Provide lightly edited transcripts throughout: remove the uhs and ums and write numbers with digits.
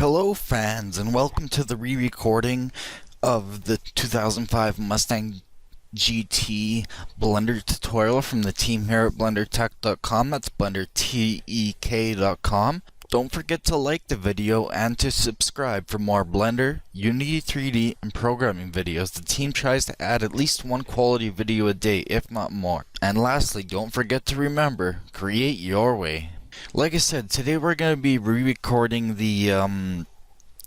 Hello fans, and welcome to the re-recording of the 2005 Mustang GT Blender tutorial from the team here at BlenderTech.com. That's BlenderTech.com. Don't forget to like the video and to subscribe for more Blender, Unity 3D, and programming videos. The team tries to add at least one quality video a day, if not more. And lastly, don't forget to remember, create your way. Like I said, today we're going to be re-recording the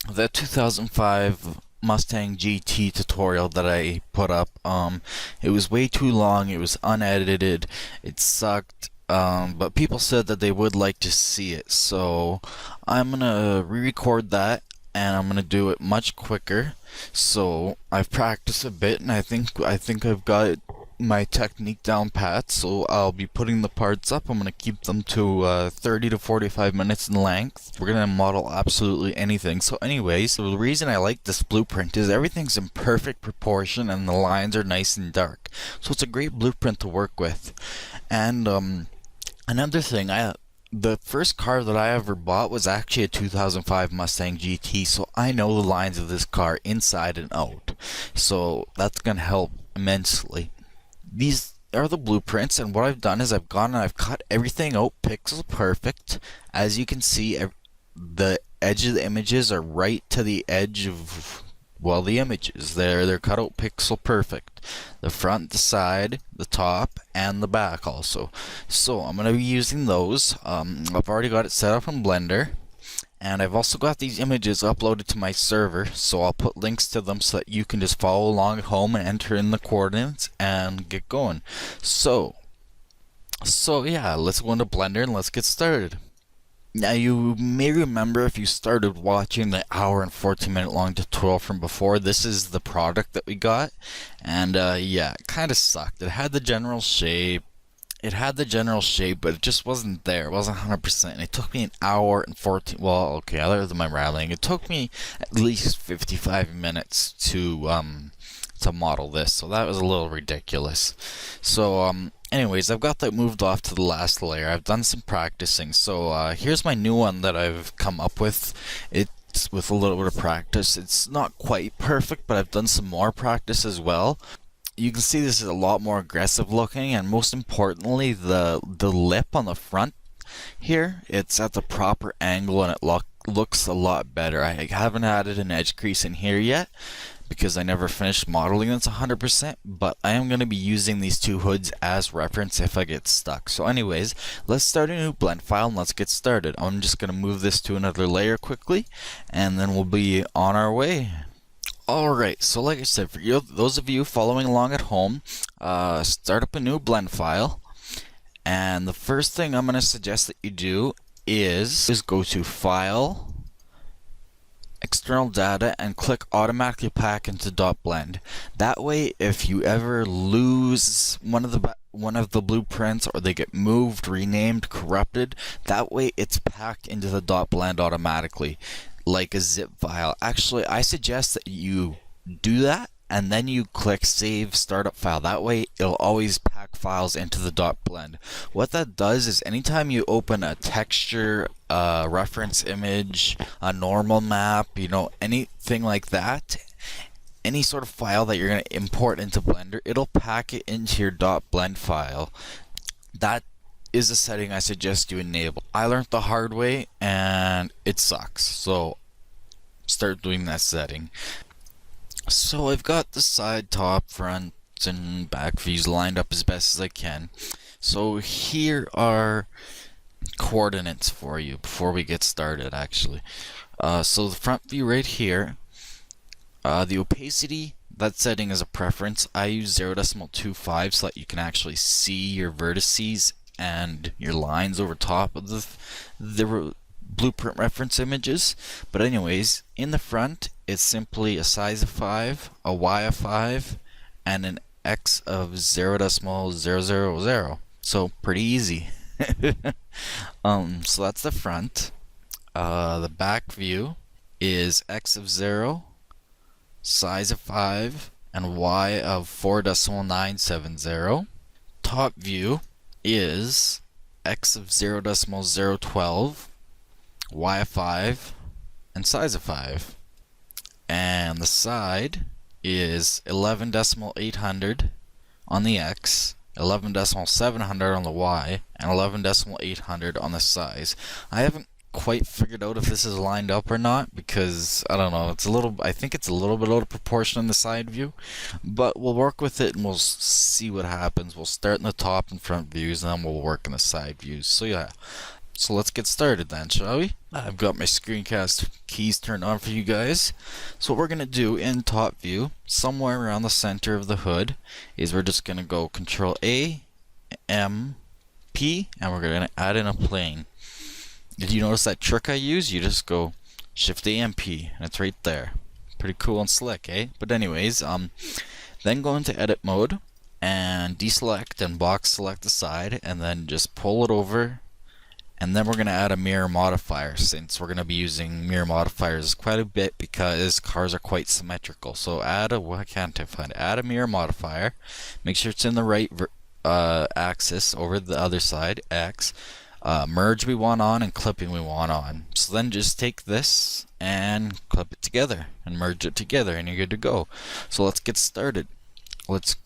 2005 Mustang GT tutorial that I put up. It was way too long, it was unedited, it sucked, but people said that they would like to see it, so I'm going to re-record that, and I'm going to do it much quicker. So I've practiced a bit, and I think I've got my technique down pat, so I'll be putting the parts up. I'm going to keep them to 30 to 45 minutes in length. We're going to model absolutely anything. So anyways, so the reason I like this blueprint is everything's in perfect proportion and the lines are nice and dark. So it's a great blueprint to work with. And another thing, the first car that I ever bought was actually a 2005 Mustang GT, so I know the lines of this car inside and out. So that's going to help immensely. These are the blueprints, and what I've done is I've gone and I've cut everything out pixel perfect. As you can see, the edge of the images are right to the edge of, well, the images. They're cut out pixel perfect. The front, the side, the top, and the back also. So I'm going to be using those. I've already got it set up in Blender. And I've also got these images uploaded to my server, so I'll put links to them so that you can just follow along at home and enter in the coordinates and get going. So yeah, let's go into Blender and let's get started. Now you may remember, if you started watching the hour and 14-minute long tutorial from before, this is the product that we got. And yeah, it kind of sucked. It had the general shape. But it just wasn't there. It wasn't 100%. And it took me an hour and 14. Well, okay, other than my rambling, it took me at least 55 minutes to model this. So that was a little ridiculous. So anyways, I've got that moved off to the last layer. I've done some practicing. So here's my new one that I've come up with. It's with a little bit of practice. It's not quite perfect, but I've done some more practice as well. You can see this is a lot more aggressive looking, and most importantly, the lip on the front here, it's at the proper angle and it looks a lot better. I haven't added an edge crease in here yet because I never finished modeling this 100%, but I am going to be using these two hoods as reference if I get stuck. So anyways, let's start a new blend file and let's get started. I'm just going to move this to another layer quickly, and then we'll be on our way. Alright, so like I said, for those of you following along at home, start up a new blend file, and the first thing I'm going to suggest that you do is go to File, External Data, and click Automatically Pack into .blend. That way, if you ever lose one of the blueprints, or they get moved, renamed, corrupted, that way it's packed into the .blend automatically, like a zip file. Actually, I suggest that you do that and then you click Save Startup File. That way it'll always pack files into the .blend. What that does is anytime you open a texture, a reference image, a normal map, you know, anything like that, any sort of file that you're going to import into Blender, it'll pack it into your .blend file. That is a setting I suggest you enable. I learned the hard way and it sucks, so start doing that setting. So I've got the side, top, front, and back views lined up as best as I can. So here are coordinates for you before we get started, actually. So the front view right here, the opacity, that setting is a preference. I use 0.25 so that you can actually see your vertices and your lines over top of the blueprint reference images. But anyways, in the front, it's simply a size of 5, a y of 5, and an x of 0.000. So pretty easy. So that's the front. The back view is x of 0, size of 5, and y of 4.970. Top view is x of 0.012, y of 5, and size of 5. And the side is 11.800 on the X, 11.700 on the Y, and 11.800 on the size. I haven't quite figured out if this is lined up or not because I don't know, I think it's a little bit out of proportion in the side view, but we'll work with it and we'll see what happens. We'll start in the top and front views and then we'll work in the side views. So yeah, so let's get started then, shall we? I've got my screencast keys turned on for you guys. So what we're going to do in top view, somewhere around the center of the hood, is we're just going to go Control A, M, P, and we're going to add in a plane. Did you notice that trick I use? You just go Shift A and P, and it's right there. Pretty cool and slick, eh? But anyways, then go into edit mode and deselect and box select the side, and then just pull it over. And then we're going to add a mirror modifier, since we're going to be using mirror modifiers quite a bit because cars are quite symmetrical. So add a mirror modifier. Make sure it's in the right axis over the other side, X. Merge we want on and clipping we want on. So then just take this and clip it together and merge it together and you're good to go. So let's get started. Let's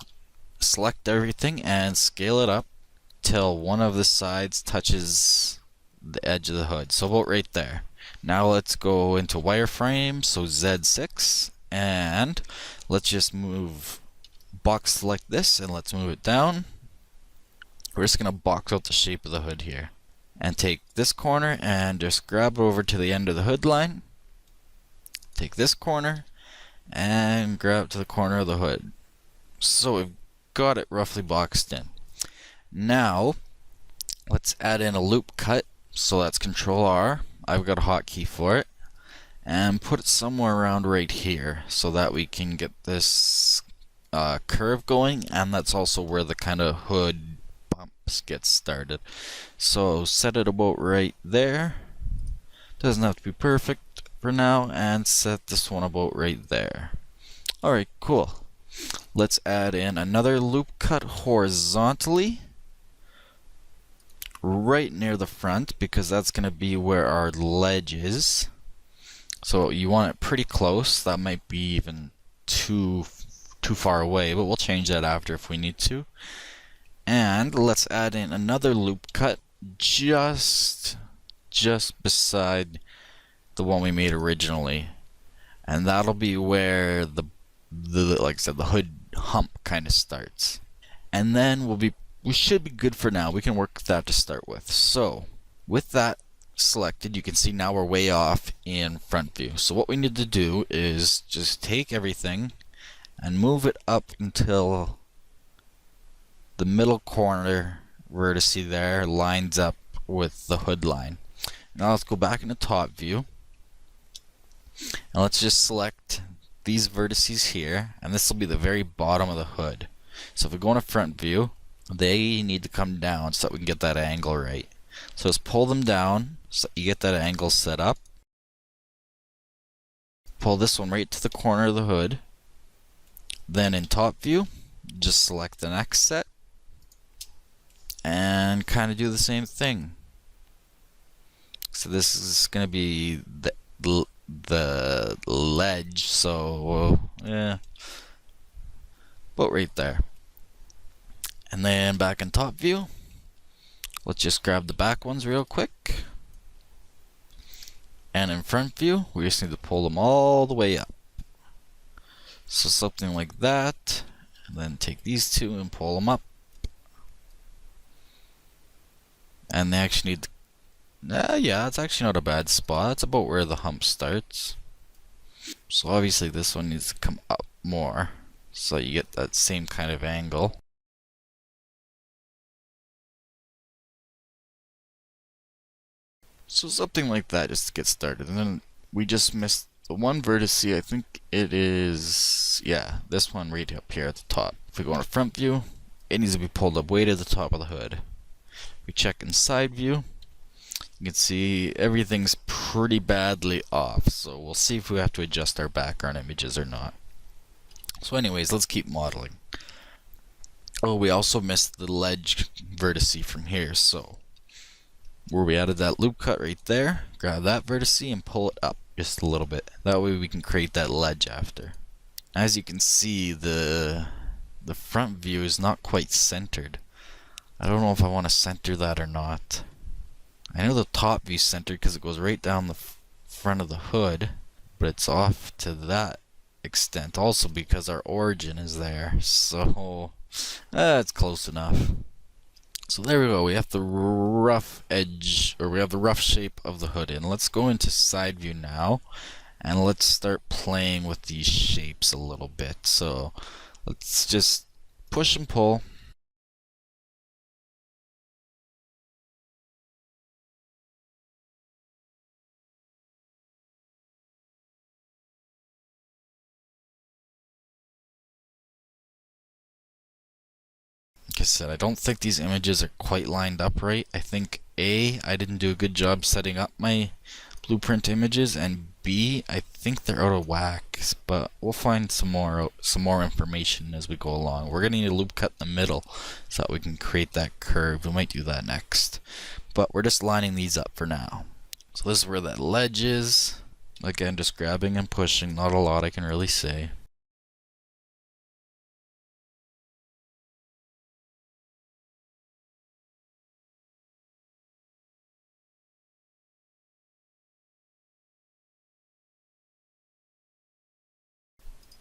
select everything and scale it up till one of the sides touches the edge of the hood, so about right there. Now let's go into wireframe, so Z6, and let's just move, box select this and let's move it down. We're just going to box out the shape of the hood here and take this corner and just grab it over to the end of the hood line. Take this corner and grab it to the corner of the hood. So we've got it roughly boxed in. Now let's add in a loop cut, so that's Control R. I've got a hotkey for it, and put it somewhere around right here so that we can get this curve going, and that's also where the kind of hood bumps get started. So set it about right there. Doesn't have to be perfect for now, and set this one about right there. Alright, cool. Let's add in another loop cut horizontally right near the front, because that's going to be where our ledge is. So you want it pretty close. That might be even too far away, but we'll change that after if we need to. And let's add in another loop cut just beside the one we made originally, and that'll be where the like I said, the hood hump kind of starts. And then we should be good for now. We can work with that to start with. So with that selected, you can see now we're way off in front view. So what we need to do is just take everything and move it up until the middle corner vertice there lines up with the hood line. Now let's go back into top view and let's just select these vertices here, and this will be the very bottom of the hood. So if we go into front view, they need to come down so that we can get that angle right. So just pull them down so that you get that angle set up. Pull this one right to the corner of the hood. Then in top view, just select the next set and kind of do the same thing. So this is going to be the ledge, so yeah, about right there. And then back in top view, let's just grab the back ones real quick. And in front view, we just need to pull them all the way up. So something like that. And then take these two and pull them up. And they actually need to, yeah, it's actually not a bad spot. It's about where the hump starts. So obviously this one needs to come up more, so you get that same kind of angle. So something like that just to get started. And then we just missed the one vertice. I think it is, yeah, this one right up here at the top. If we go into front view, it needs to be pulled up way to the top of the hood. We check in side view, you can see everything's pretty badly off. So we'll see if we have to adjust our background images or not. So anyways, let's keep modeling. Oh, we also missed the ledge vertice from here. So where we added that loop cut right there, grab that vertice and pull it up. just a little bit. That way we can create that ledge after. As you can see, the front view is not quite centered. I don't know if I want to center that or not. I know the top view is centered because it goes right down the front of the hood, but it's off to that extent also because our origin is there. So it's close enough. So there we go. We have the rough edge, or we have the rough shape of the hood in. Let's go into side view now, and let's start playing with these shapes a little bit. So let's just push and pull. Like I said, I don't think these images are quite lined up right. I think A, I didn't do a good job setting up my blueprint images, and B, I think they're out of whack, but we'll find some more information as we go along. We're gonna need a loop cut in the middle so that we can create that curve. We might do that next, but we're just lining these up for now. So this is where that ledge is. Again, just grabbing and pushing, not a lot I can really say.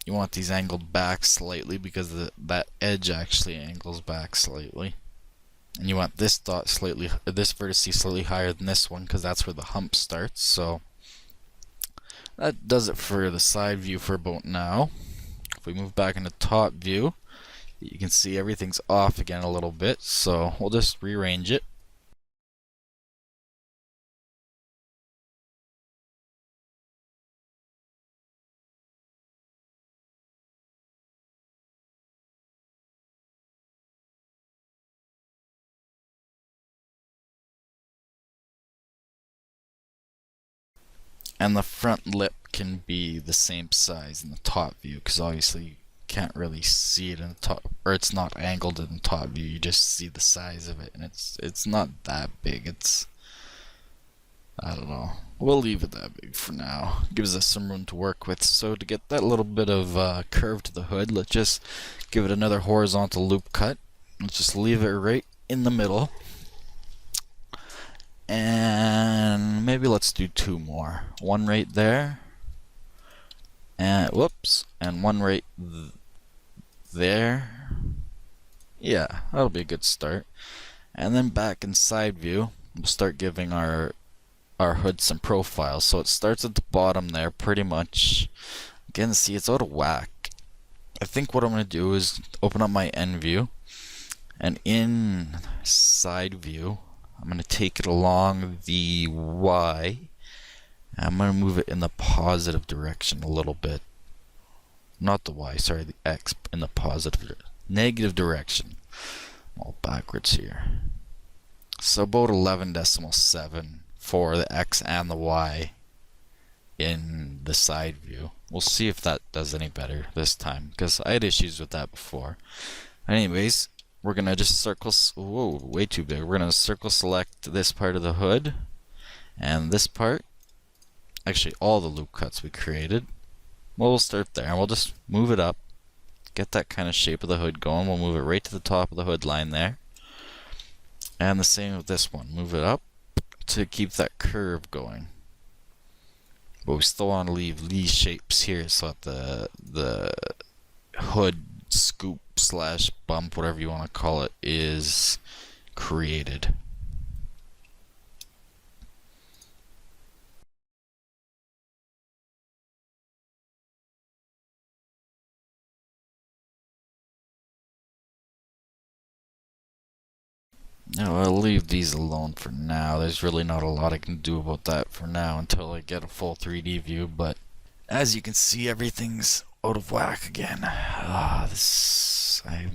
You want these angled back slightly because that edge actually angles back slightly. And you want this dot slightly, this vertex slightly higher than this one because that's where the hump starts. So that does it for the side view for about now. If we move back into top view, you can see everything's off again a little bit. So we'll just rearrange it. And the front lip can be the same size in the top view because obviously you can't really see it in the top, or it's not angled in the top view. You just see the size of it, and it's not that big. It's, I don't know. We'll leave it that big for now. Gives us some room to work with. So to get that little bit of curve to the hood, let's just give it another horizontal loop cut. Let's just leave it right in the middle. And maybe let's do two more. One right there. And whoops. And one right there. Yeah, that'll be a good start. And then back in side view, we'll start giving our hood some profiles. So it starts at the bottom there pretty much. Again, see, it's out of whack. I think what I'm going to do is open up my end view. And in side view, I'm going to take it along the Y. I'm going to move it in the positive direction a little bit. Not the Y, sorry, the X in the positive, negative direction. All backwards here. So about 11.7 for the X and the Y in the side view. We'll see if that does any better this time because I had issues with that before. Anyways, we're gonna just circle, whoa, way too big. We're gonna circle select this part of the hood and this part. Actually, all the loop cuts we created. Well, we'll start there and we'll just move it up. Get that kind of shape of the hood going. We'll move it right to the top of the hood line there. And the same with this one. Move it up to keep that curve going. But we still want to leave these shapes here so that the hood scoop slash bump, whatever you want to call it, is created. Now I'll leave these alone for now. There's really not a lot I can do about that for now until I get a full 3D view, but as you can see, everything's out of whack again. I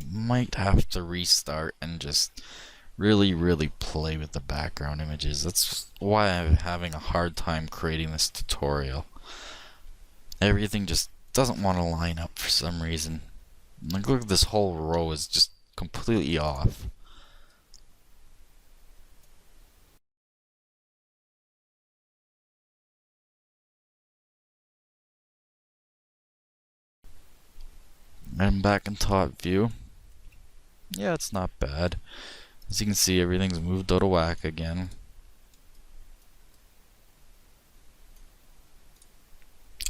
might have to restart and just really play with the background images. That's why I'm having a hard time creating this tutorial. Everything just doesn't want to line up for some reason. Like, look at this whole row is just completely off. I'm back in top view. Yeah, it's not bad. As you can see, everything's moved out of whack again.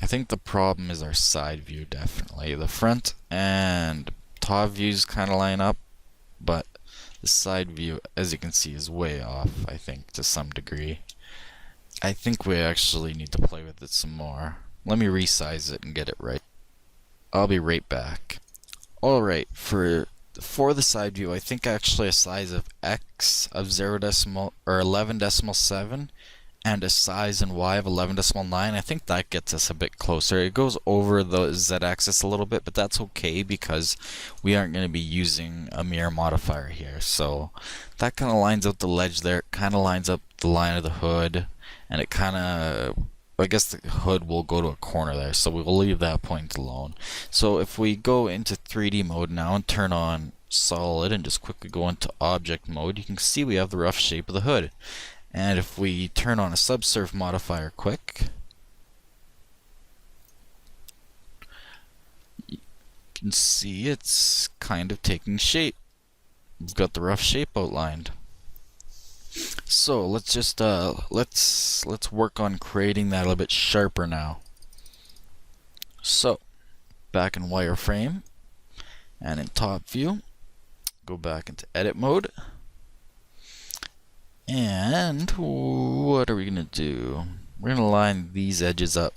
I think the problem is our side view, definitely. The front and top views kind of line up, but the side view, as you can see, is way off, I think, to some degree. I think we actually need to play with it some more. Let me resize it and get it right. I'll be right back. Alright, for the side view, I think actually a size of X of 11.7 and a size in Y of 11.9. I think that gets us a bit closer. It goes over the Z-axis a little bit, but that's okay because we aren't going to be using a mirror modifier here. So that kind of lines up the ledge there. It kind of lines up the line of the hood, and it kind of, I guess the hood will go to a corner there, so we'll leave that point alone. So if we go into 3D mode now and turn on solid and just quickly go into object mode, you can see we have the rough shape of the hood. And if we turn on a subsurf modifier quick, you can see it's kind of taking shape. We've got the rough shape outlined. So let's just let's work on creating that a little bit sharper now. So back in wireframe and in top view, go back into edit mode. And what are we gonna do? We're gonna line these edges up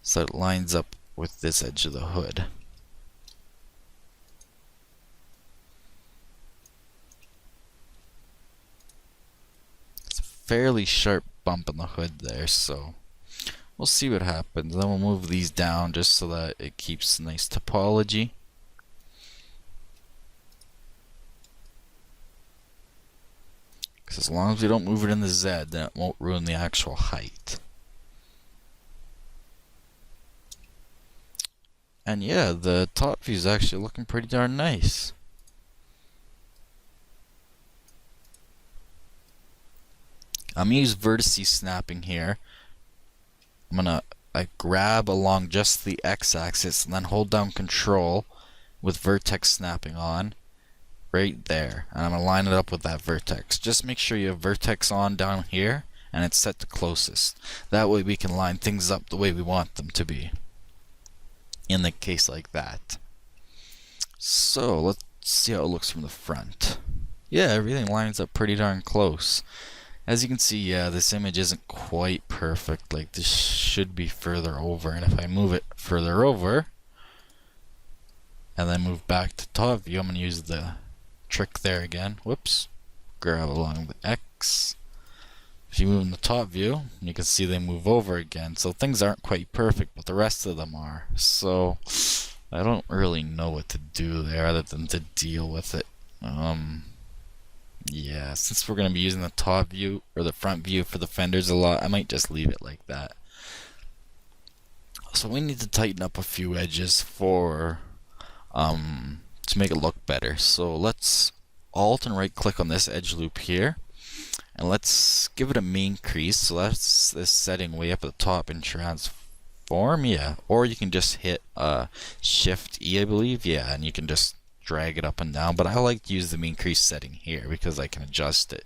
so it lines up with this edge of the hood. It's a fairly sharp bump in the hood there, so we'll see what happens. Then we'll move these down just so that it keeps nice topology. Because as long as we don't move it in the Z, then it won't ruin the actual height. And yeah, the top view is actually looking pretty darn nice. I'm gonna use vertices snapping here. I'm gonna grab along just the x-axis and then hold down Control with vertex snapping on. Right there, and I'm going to line it up with that vertex. Just make sure you have vertex on down here and it's set to closest. That way we can line things up the way we want them to be in the case like that. So let's see how it looks from the front. Yeah, everything lines up pretty darn close. As you can see, yeah, this image isn't quite perfect. Like, this should be further over, and if I move it further over and then move back to top view, I'm going to use the trick there again. Whoops. Grab along the X. If you move in the top view, you can see they move over again. So things aren't quite perfect, but the rest of them are. So I don't really know what to do there other than to deal with it. Yeah, since we're going to be using the top view or the front view for the fenders a lot, I might just leave it like that. So we need to tighten up a few edges for to make it look better. So let's Alt and right click on this edge loop here, and let's give it a mean crease. So that's this setting way up at the top in transform, yeah. Or you can just hit Shift E, I believe, yeah, and you can just drag it up and down. But I like to use the mean crease setting here because I can adjust it.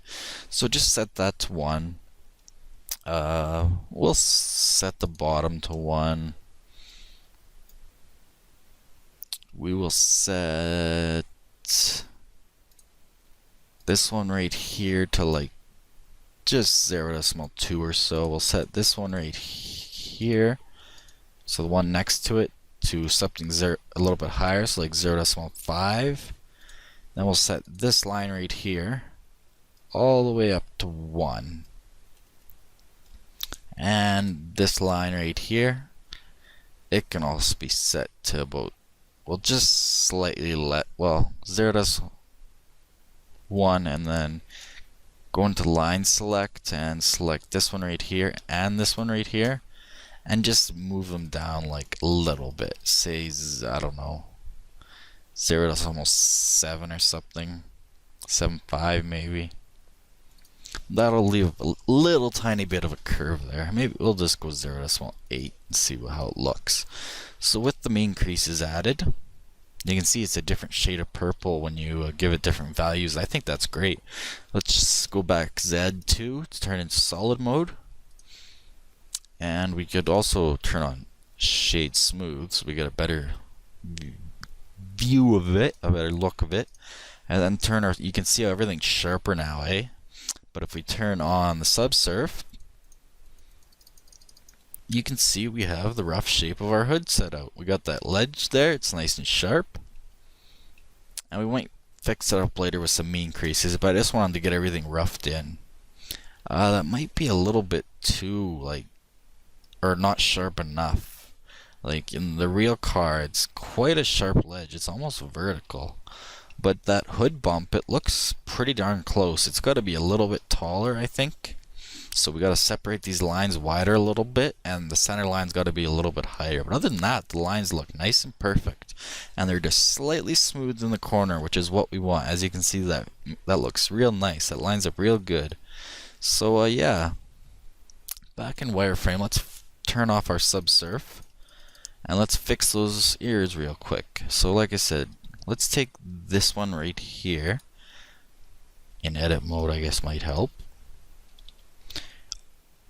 So just set that to 1. We'll set the bottom to 1. We will set this one right here to like just 0.2 or so. We'll set this one right here, so the one next to it, to something a little bit higher, so like 0.5. Then we'll set this line right here all the way up to 1. And this line right here, it can also be set to about, well, just slightly 0.1, and then go into line select and select this one right here and this one right here, and just move them down like a little bit. Say, I don't know, 0.7 or something, 7.5 maybe. That'll leave a little tiny bit of a curve there. Maybe we'll just go 0.8 and see how it looks. So with the mean creases added, You can see it's a different shade of purple when you give it different values. I think that's great. Let's just go back Z2 to turn into solid mode. And we could also turn on shade smooth so we get a better view of it, a better look of it. And then turn our, you can see how everything's sharper now, eh? But if we turn on the subsurf, you can see we have the rough shape of our hood set out. We got that ledge there, it's nice and sharp. And we might fix it up later with some mean creases, but I just wanted to get everything roughed in. That might be a little bit too, like, or not sharp enough. Like in the real car, it's quite a sharp ledge. It's almost vertical. But that hood bump, it looks pretty darn close. It's got to be a little bit taller, I think. So we got to separate these lines wider a little bit, and the center line's got to be a little bit higher. But other than that, the lines look nice and perfect, and they're just slightly smooth in the corner, which is what we want. As you can see, that looks real nice. That lines up real good. So yeah, back in wireframe, let's turn off our subsurf, and let's fix those ears real quick. So like I said, let's take this one right here. In edit mode, I guess might help.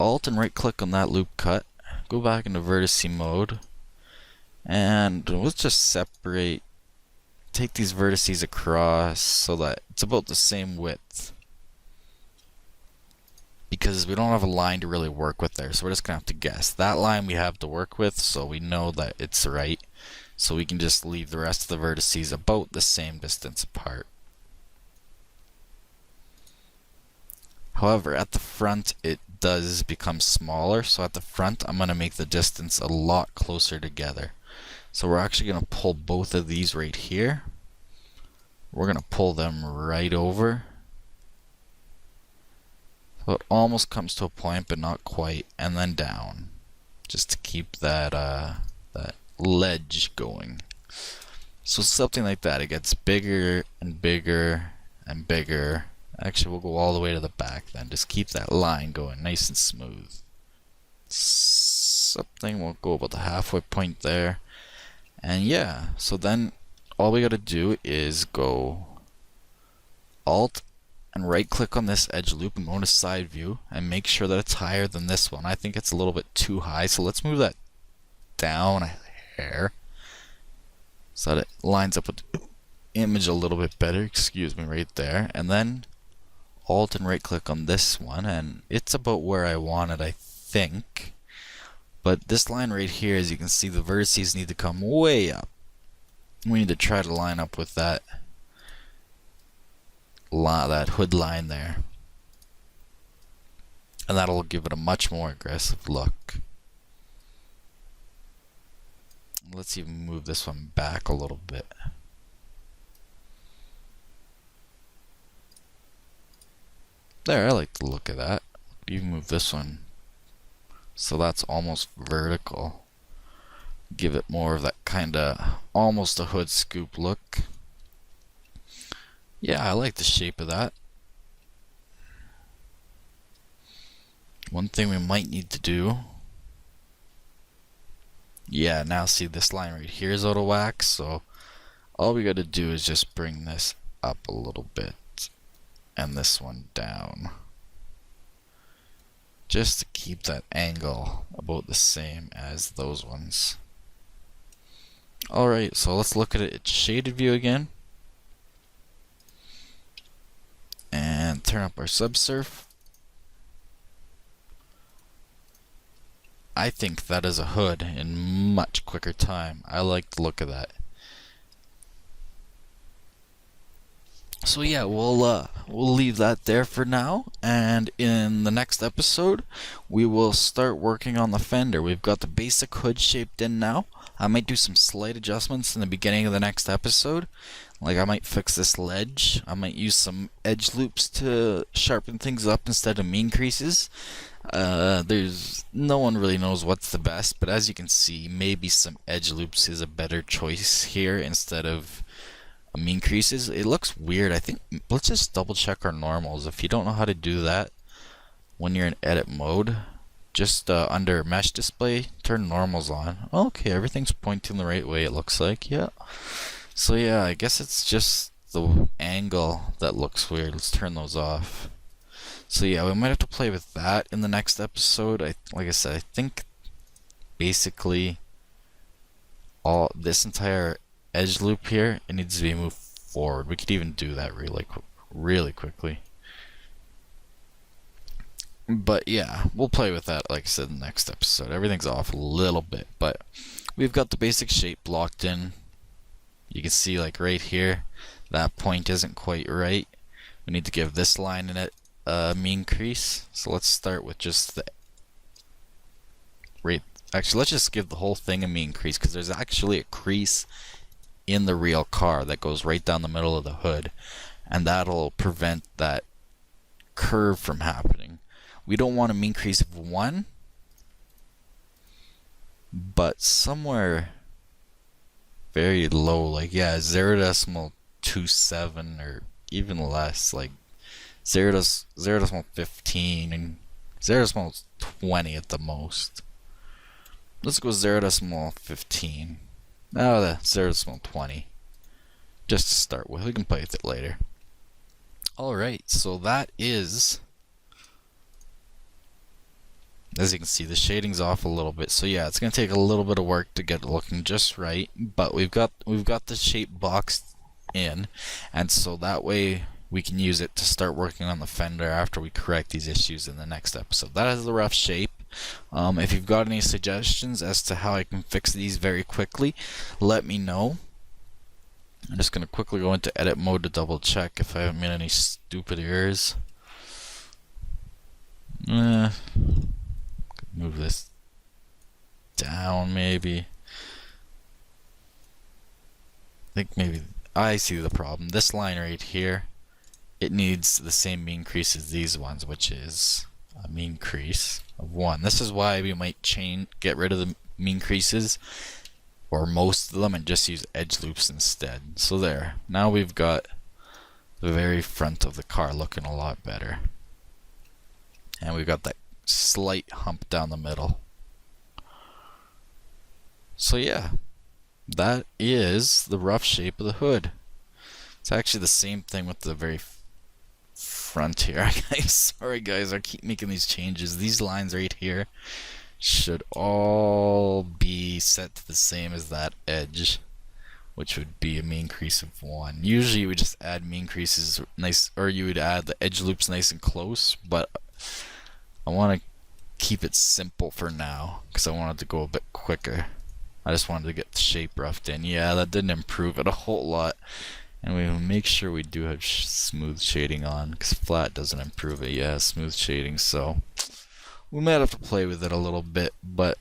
Alt and right click on that loop cut, go back into vertice mode, and let's just separate, take these vertices across so that it's about the same width, because we don't have a line to really work with there, so we're just gonna have to guess. That line we have to work with, so we know that it's right, so we can just leave the rest of the vertices about the same distance apart. However, at the front it does become smaller, so at the front I'm going to make the distance a lot closer together. So we're actually going to pull both of these right here. We're going to pull them right over. So it almost comes to a point, but not quite, and then down, just to keep that that ledge going. So something like that. It gets bigger and bigger and bigger. Actually, we'll go all the way to the back then. Just keep that line going nice and smooth. Something, we'll go about the halfway point there. And yeah, so then all we gotta do is go Alt and right click on this edge loop and go into side view and make sure that it's higher than this one. I think it's a little bit too high, so let's move that down a hair so that it lines up with the image a little bit better. Excuse me, right there. And then Alt and right click on this one, and it's about where I want it, I think. But this line right here, as you can see, the vertices need to come way up. We need to try to line up with that hood line there, and that'll give it a much more aggressive look. Let's even move this one back a little bit. There, I like the look of that. Even move this one so that's almost vertical. Give it more of that kind of almost a hood scoop look. Yeah, I like the shape of that. One thing we might need to do, yeah, now see this line right here is out of whack, so all we got to do is just bring this up a little bit and this one down, just to keep that angle about the same as those ones. Alright, so let's look at it. It's shaded view again, and turn up our subsurf. I think that is a hood in much quicker time. I like the look of that. So yeah, we'll leave that there for now, and in the next episode we will start working on the fender. We've got the basic hood shaped in now. I might do some slight adjustments in the beginning of the next episode. Like I might fix this ledge. I might use some edge loops to sharpen things up instead of mean creases. There's no one really knows what's the best, but as you can see, maybe some edge loops is a better choice here instead of mean creases. It looks weird. I think let's just double check our normals. If you don't know how to do that when you're in edit mode, just under mesh display, turn normals on. Okay, everything's pointing the right way, it looks like. Yeah, So yeah, I guess it's just the angle that looks weird. Let's turn those off. So yeah, we might have to play with that in the next episode. Like I said, I think basically all this entire edge loop here, it needs to be moved forward. We could even do that really quickly. But yeah, we'll play with that, like I said, in the next episode. Everything's off a little bit, but we've got the basic shape locked in. You can see, like right here, that point isn't quite right. We need to give this line a mean crease. So let's start with just the right. Actually, let's just give the whole thing a mean crease, because there's actually a crease in the real car that goes right down the middle of the hood, and that'll prevent that curve from happening. We don't want a mean crease of 1, but somewhere very low, like yeah, 0.27 or even less, like 0.15 and 0.20 at the most. Let's go 0.15. Now the 0.20. Just to start with. We can play with it later. Alright, so that is, as you can see, the shading's off a little bit. So yeah, it's gonna take a little bit of work to get it looking just right, but we've got the shape boxed in, and so that way we can use it to start working on the fender after we correct these issues in the next episode. That is the rough shape. If you've got any suggestions as to how I can fix these very quickly, let me know. I'm just going to quickly go into edit mode to double check if I haven't made any stupid errors. Move this down maybe. I think maybe I see the problem. This line right here, it needs the same mean crease as these ones, which is a mean crease of 1. This is why we might get rid of the mean creases, or most of them, and just use edge loops instead. So there. Now we've got the very front of the car looking a lot better. And we've got that slight hump down the middle. So yeah, that is the rough shape of the hood. It's actually the same thing with the very front here. Sorry guys, I keep making these changes. These lines right here should all be set to the same as that edge, which would be a mean crease of 1. Usually you would just add mean creases nice, or you would add the edge loops nice and close, but I want to keep it simple for now because I wanted to go a bit quicker. I just wanted to get the shape roughed in. Yeah, that didn't improve it a whole lot. And we will make sure we do have smooth shading on, because flat doesn't improve it. Yeah, smooth shading, so we might have to play with it a little bit, but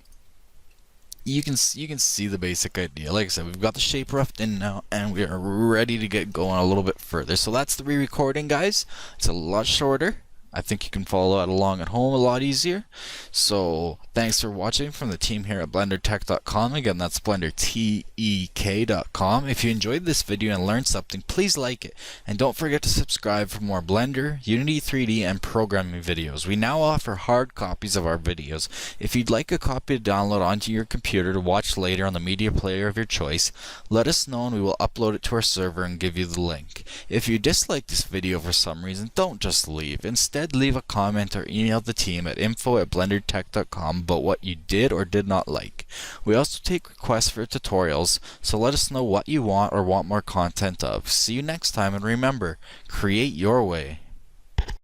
you can see the basic idea. Like I said, we've got the shape roughed in now, and we are ready to get going a little bit further. So that's the re-recording, guys. It's a lot shorter. I think you can follow it along at home a lot easier. So thanks for watching from the team here at BlenderTech.com. Again, that's BlenderTech.com. If you enjoyed this video and learned something, please like it. And don't forget to subscribe for more Blender, Unity 3D, and programming videos. We now offer hard copies of our videos. If you'd like a copy to download onto your computer to watch later on the media player of your choice, let us know and we will upload it to our server and give you the link. If you dislike this video for some reason, don't just leave. Instead, leave a comment or email the team at info@blendertech.com about what you did or did not like. We also take requests for tutorials, so let us know what you want or want more content of. See you next time, and remember, create your way.